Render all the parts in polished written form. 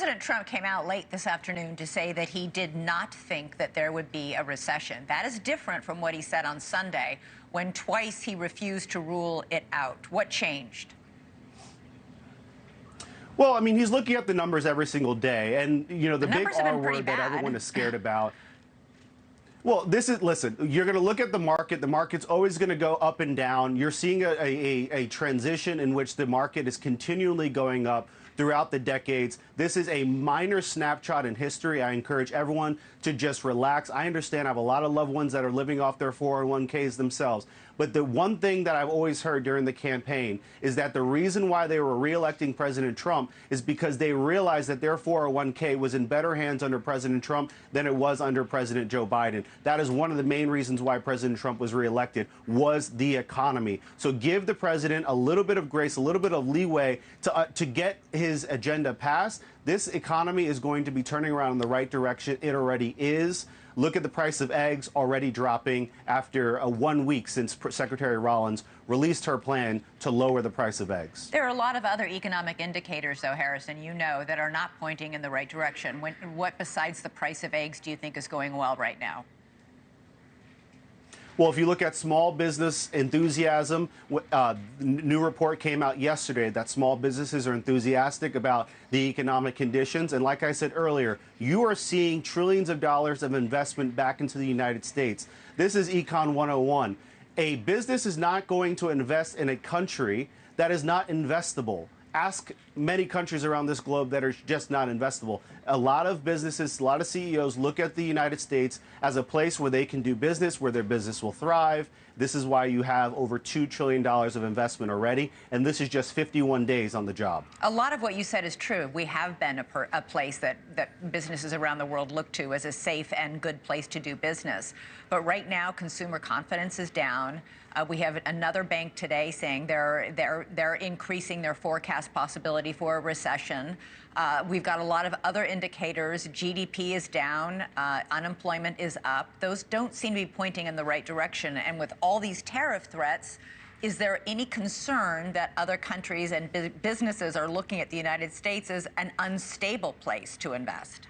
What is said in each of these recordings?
President Trump came out late this afternoon to say that he did not think that there would be a recession. That is different from what he said on Sunday, when twice he refused to rule it out. What changed? Well, I mean, he's looking at the numbers every single day, and, you know, the big R word that everyone is scared about. Well, listen, you're going to look at the market. The market's always going to go up and down. You're seeing a transition in which the market is continually going up throughout the decades. This is a minor snapshot in history. I encourage everyone to just relax. I understand I have a lot of loved ones that are living off their 401ks themselves. But the one thing that I've always heard during the campaign is that the reason why they were reelecting President Trump is because they realized that their 401k was in better hands under President Trump than it was under President Joe Biden. That is one of the main reasons why President Trump was reelected, was the economy. So give the president a little bit of grace, a little bit of leeway to get his agenda passed. This economy is going to be turning around in the right direction. It already is. Look at the price of eggs already dropping after 1 week since Secretary Rollins released her plan to lower the price of eggs. There are a lot of other economic indicators, though, Harrison, you know, that are not pointing in the right direction. What besides the price of eggs do you think is going well right now? Well, if you look at small business enthusiasm, new report came out yesterday that small businesses are enthusiastic about the economic conditions. And like I said earlier, you are seeing trillions of dollars of investment back into the United States. This is Econ 101. A business is not going to invest in a country that is not investable. Ask many countries around this globe that are just not investable. A lot of businesses, a lot of CEOs look at the United States as a place where they can do business, where their business will thrive. This is why you have over $2 trillion of investment already, and this is just 51 days on the job. A lot of what you said is true. We have been a place that businesses around the world look to as a safe and good place to do business. But right now, consumer confidence is down. We have another bank today saying they're increasing their forecast possibility for a recession. We've got a lot of other indicators. GDP is down. Unemployment is up. Those don't seem to be pointing in the right direction. And with all these tariff threats, is there any concern that other countries and businesses are looking at the United States as an unstable place to invest?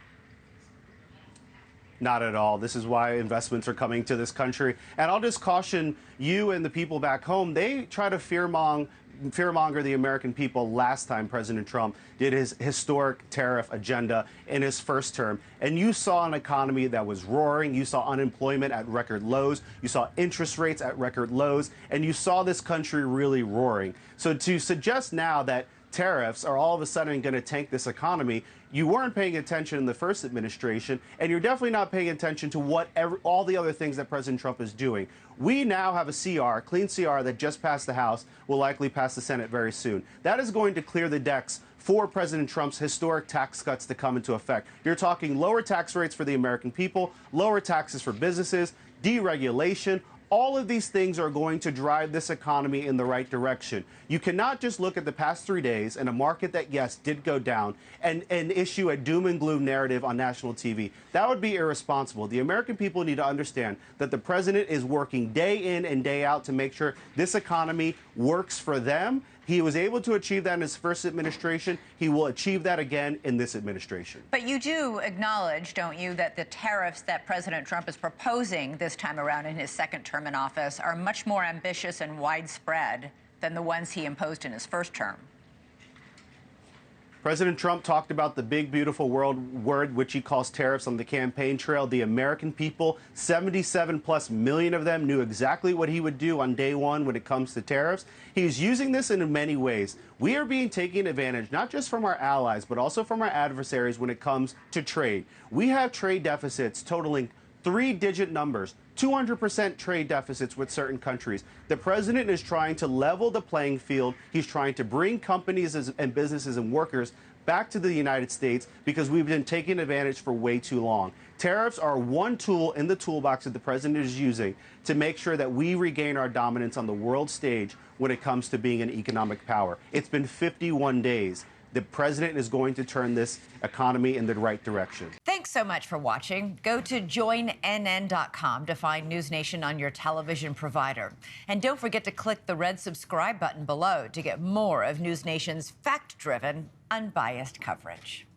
Not at all. This is why investments are coming to this country. And I'll just caution you and the people back home, they try to fearmonger the American people last time President Trump did his historic tariff agenda in his first term. And you saw an economy that was roaring. You saw unemployment at record lows. You saw interest rates at record lows. And you saw this country really roaring. So to suggest now that tariffs are all of a sudden going to tank this economy, you weren't paying attention in the first administration, and you're definitely not paying attention to all the other things that President Trump is doing. We now have a CR, clean CR, that just passed the House, will likely pass the Senate very soon. That is going to clear the decks for President Trump's historic tax cuts to come into effect. You're talking lower tax rates for the American people, lower taxes for businesses, deregulation. All of these things are going to drive this economy in the right direction. You cannot just look at the past 3 days in a market that, yes, did go down and issue a doom and gloom narrative on national TV. That would be irresponsible. The American people need to understand that the president is working day in and day out to make sure this economy works for them. He was able to achieve that in his first administration. He will achieve that again in this administration. But you do acknowledge, don't you, that the tariffs that President Trump is proposing this time around in his second term in office are much more ambitious and widespread than the ones he imposed in his first term? President Trump talked about the big, beautiful word, which he calls tariffs, on the campaign trail. The American people, 77+ million of them, knew exactly what he would do on day one when it comes to tariffs. He's using this in many ways. We are being taken advantage, not just from our allies, but also from our adversaries when it comes to trade. We have trade deficits totaling 3-digit numbers, 200% trade deficits with certain countries. The president is trying to level the playing field. He's trying to bring companies and businesses and workers back to the United States because we've been taking advantage for way too long. Tariffs are one tool in the toolbox that the president is using to make sure that we regain our dominance on the world stage when it comes to being an economic power. It's been 51 days. The president is going to turn this economy in the right direction. Thanks so much for watching. Go to joinnn.com to find NewsNation on your television provider. And don't forget to click the red subscribe button below to get more of NewsNation's fact-driven, unbiased coverage.